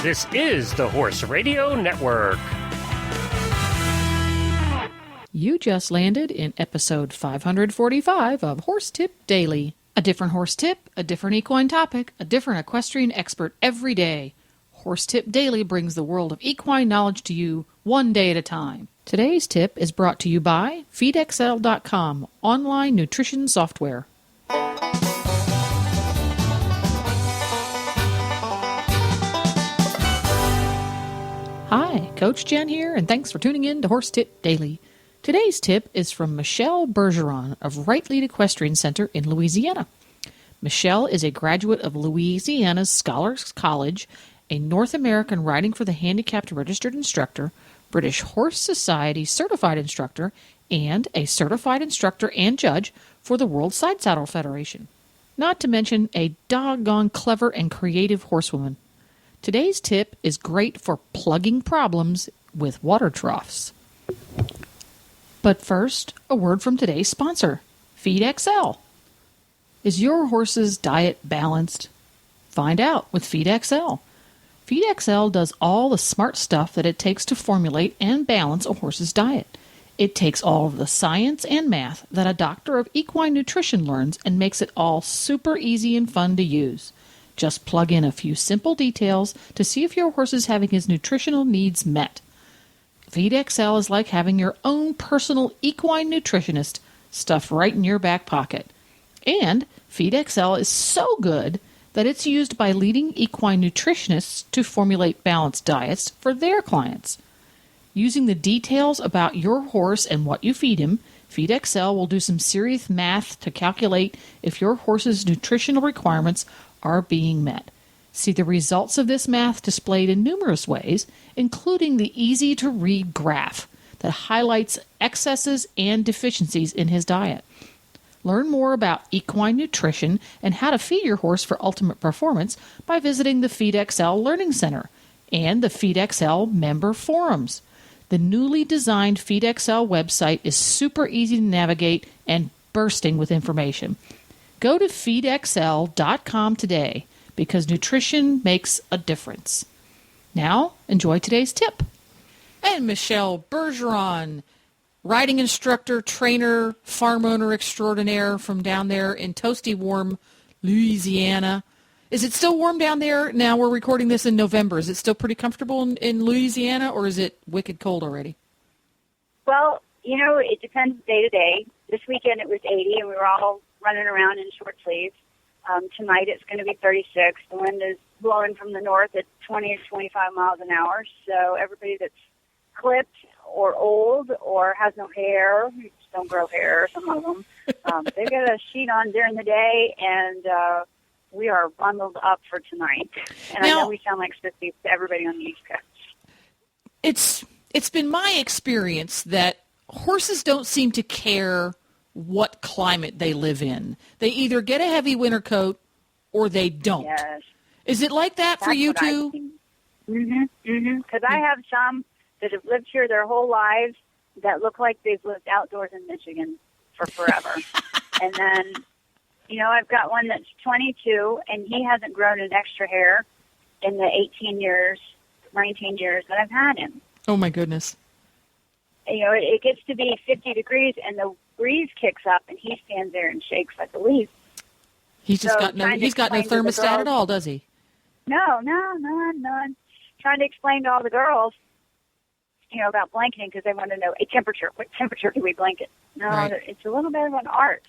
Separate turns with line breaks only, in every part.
This is the Horse Radio Network.
You just landed in episode 545 of Horse Tip Daily. A different horse tip, a different equine topic, a different equestrian expert every day. Horse Tip Daily brings the world of equine knowledge to you one day at a time. Today's tip is brought to you by feedxl.com, online nutrition software. Hi, Coach Jen here, and thanks for tuning in to Horse Tip Daily. Today's tip is from Michelle Bergeron of Right Lead Equestrian Center in Louisiana. Michelle is a graduate of Louisiana's Scholars College, a North American Riding for the Handicapped registered instructor, British Horse Society certified instructor, and a certified instructor and judge for the World Side Saddle Federation. Not to mention a doggone clever and creative horsewoman. Today's tip is great for plugging problems with water troughs. But first, a word from today's sponsor, FeedXL. Is your horse's diet balanced? Find out with FeedXL. FeedXL does all the smart stuff that it takes to formulate and balance a horse's diet. It takes all of the science and math that a doctor of equine nutrition learns and makes it all super easy and fun to use. Just plug in a few simple details to see if your horse is having his nutritional needs met. FeedXL is like having your own personal equine nutritionist stuffed right in your back pocket. And FeedXL is so good that it's used by leading equine nutritionists to formulate balanced diets for their clients. Using the details about your horse and what you feed him, FeedXL will do some serious math to calculate if your horse's nutritional requirements are being met. See the results of this math displayed in numerous ways, including the easy-to-read graph that highlights excesses and deficiencies in his diet. Learn more about equine nutrition and how to feed your horse for ultimate performance by visiting the FeedXL Learning Center and the FeedXL member forums. The newly designed FeedXL website is super easy to navigate and bursting with information. Go to feedxl.com today because nutrition makes a difference. Now, enjoy today's tip. And Michelle Bergeron, riding instructor, trainer, farm owner extraordinaire from down there in toasty warm Louisiana. Is it still warm down there? Now we're recording this in November. Is it still pretty comfortable in Louisiana, or is it wicked cold already?
Well, it depends day to day. This weekend it was 80, and we were all running around in short sleeves. Tonight it's going to be 36. The wind is blowing from the north at 20 to 25 miles an hour. So everybody that's clipped or old or has no hair, just don't grow hair, some of them, they've got a sheet on during the day, and we are bundled up for tonight. And now, I know we sound like sissies to everybody on the East Coast.
It's been my experience that horses don't seem to care what climate they live in. They either get a heavy winter coat or they don't.
Yes.
Is it like that for you too?
Because I have some that have lived here their whole lives that look like they've lived outdoors in Michigan for forever. And then, I've got one that's 22, and he hasn't grown an extra hair in the 18 years, 19 years that I've had him.
Oh, my goodness.
It gets to be 50 degrees, and the breeze kicks up, and he stands there and shakes like a leaf.
He's got no thermostat at all, does he?
No, none. Trying to explain to all the girls, about blanketing, because they want to know a temperature. What temperature do we blanket? No, right. It's a little bit of an art.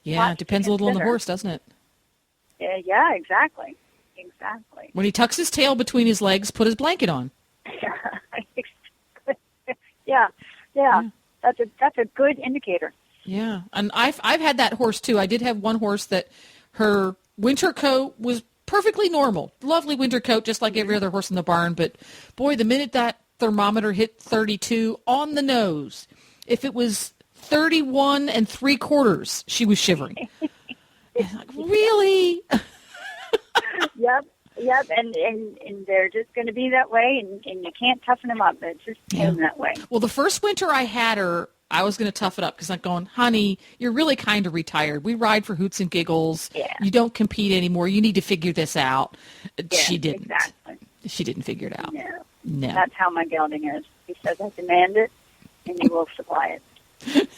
Yeah, it depends a little on the horse, doesn't it?
Yeah, exactly.
When he tucks his tail between his legs, put his blanket on.
Yeah. That's a good indicator.
Yeah, and I've had that horse too. I did have one horse that her winter coat was perfectly normal, lovely winter coat, just like every other horse in the barn. But boy, the minute that thermometer hit 32 on the nose, if it was 31 3/4, she was shivering. Like, really?
Yep, and they're just going to be that way, and you can't toughen them up. It's just that way.
Well, the first winter I had her, I was going to tough it up because I'm going, honey, you're really kind of retired. We ride for hoots and giggles.
Yeah.
You don't compete anymore. You need to figure this out.
Yeah,
She didn't.
Exactly.
She didn't figure it out.
No.
No.
That's how my gelding is. He says, I demand it, and you will supply it.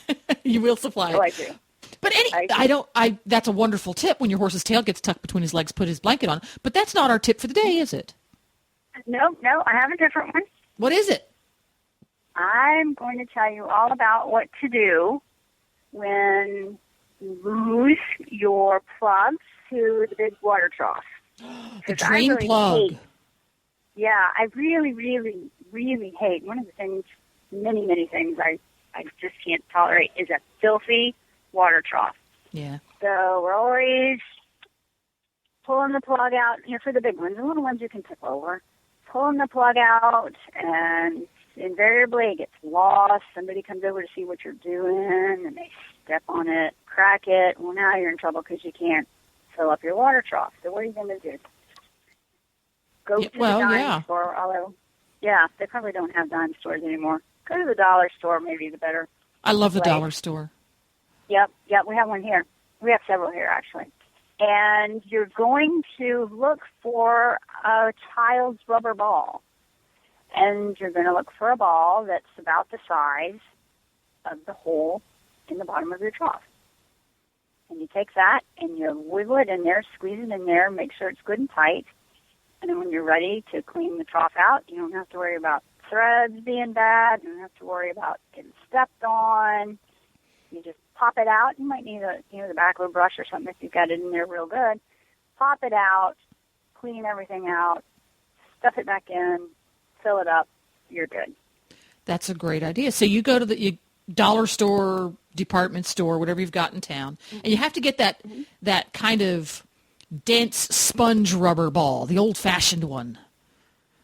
You will supply
So
it.
I do.
But
I
that's a wonderful tip. When your horse's tail gets tucked between his legs, put his blanket on. But that's not our tip for the day, is it?
No, I have a different one.
What is it?
I'm going to tell you all about what to do when you lose your plugs to the big water trough.
The
'Cause I
drain
really
plug.
I really, really, really hate, one of the things, many things I just can't tolerate is a filthy water trough.
Yeah.
So we're always pulling the plug out, for the big ones. The little ones you can tip over. Pulling the plug out, and invariably it gets lost. Somebody comes over to see what you're doing, and they step on it, crack it. Well, now you're in trouble because you can't fill up your water trough. So what are you going to do? Go to the dime store, although, they probably don't have dime stores anymore. Go to the dollar store, maybe the better.
I love the
place.
dollar store.
Yep, we have one here. We have several here, actually. And you're going to look for a child's rubber ball. And you're going to look for a ball that's about the size of the hole in the bottom of your trough. And you take that and you wiggle it in there, squeeze it in there, make sure it's good and tight. And then when you're ready to clean the trough out, you don't have to worry about threads being bad. You don't have to worry about getting stepped on. You just pop it out. You might need the back of a brush or something if you've got it in there real good. Pop it out, clean everything out, stuff it back in, fill it up. You're good.
That's a great idea. So you go to the dollar store, department store, whatever you've got in town, and you have to get that kind of dense sponge rubber ball, the old-fashioned one.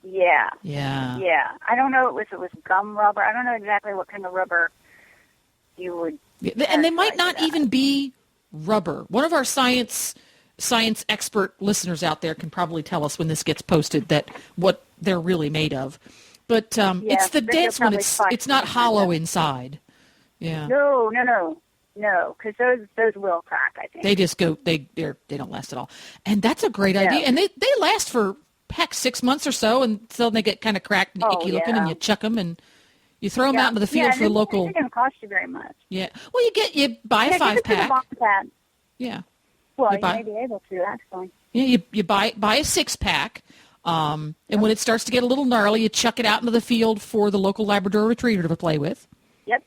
Yeah.
Yeah.
I don't know if it was gum rubber. I don't know exactly what kind of rubber you would.
Yeah, and they might not even be rubber. One of our science expert listeners out there can probably tell us when this gets posted that what they're really made of. But it's the dense one. It's not hollow inside. Yeah.
No, because those will crack, I think.
They just go. They don't last at all. And that's a great idea. And they last for 6 months or so until they get kind of cracked and icky looking, and you chuck them and you throw them out into the field for the local.
It doesn't cost you very much.
Yeah. Well, you buy a 5-pack. Yeah.
Well, you may be able to, actually.
Yeah, you buy a 6-pack, and when it starts to get a little gnarly, you chuck it out into the field for the local Labrador Retriever to play with.
Yep.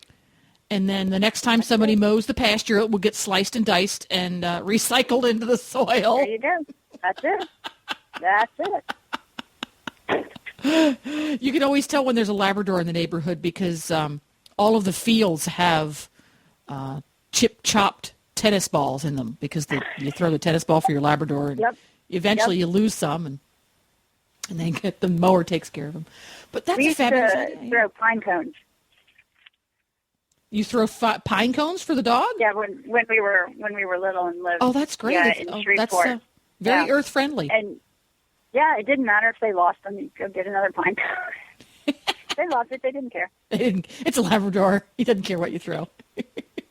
And then the next time somebody mows the pasture, it will get sliced and diced and recycled into the soil.
There you go. That's it. That's it.
You can always tell when there's a Labrador in the neighborhood because all of the fields have chip-chopped tennis balls in them because you throw the tennis ball for your Labrador and eventually you lose some and then the mower takes care of them. But that's a fabulous idea.
We throw pine cones.
You throw pine cones for the dog?
Yeah, when we were little and lived.
Oh, that's great!
Yeah, in Shreveport.
That's very earth friendly.
And it didn't matter if they lost them. You'd go get another pine cone. They lost it. They didn't care.
It's a Labrador. He doesn't care what you throw.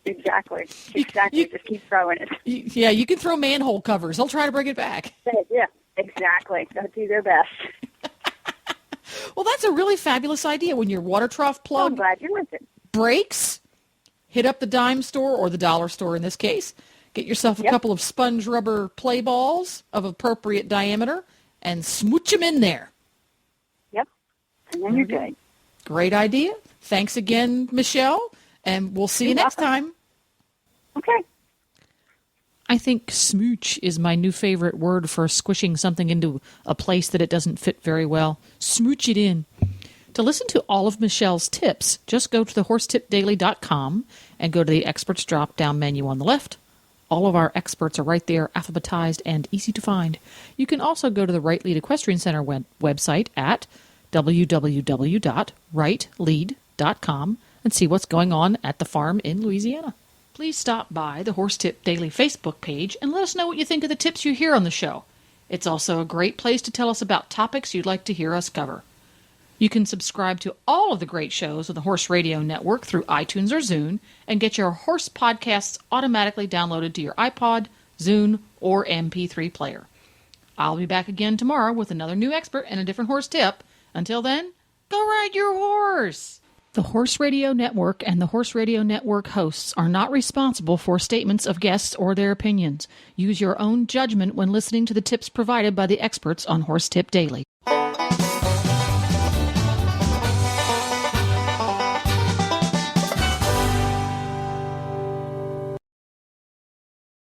Exactly. Just keep throwing it.
You can throw manhole covers. They'll try to bring it back.
Yeah, exactly. They'll do their best.
Well, that's a really fabulous idea. When your water trough plug
I'm glad you listened.
breaks, hit up the dime store or the dollar store in this case. Get yourself a couple of sponge rubber play balls of appropriate diameter and smooch them in there.
Yep. And then you're good.
Great idea. Thanks again, Michelle, and we'll see you next time.
Okay.
I think smooch is my new favorite word for squishing something into a place that it doesn't fit very well. Smooch it in. To listen to all of Michelle's tips, just go to thehorsetipdaily.com and go to the Experts drop-down menu on the left. All of our experts are right there, alphabetized and easy to find. You can also go to the Right Lead Equestrian Center website at www.rightlead.com and see what's going on at the farm in Louisiana. Please stop by the Horse Tip Daily Facebook page and let us know what you think of the tips you hear on the show. It's also a great place to tell us about topics you'd like to hear us cover. You can subscribe to all of the great shows of the Horse Radio Network through iTunes or Zune and get your horse podcasts automatically downloaded to your iPod, Zune, or MP3 player. I'll be back again tomorrow with another new expert and a different horse tip. Until then, go ride your horse! The Horse Radio Network and the Horse Radio Network hosts are not responsible for statements of guests or their opinions. Use your own judgment when listening to the tips provided by the experts on Horse Tip Daily.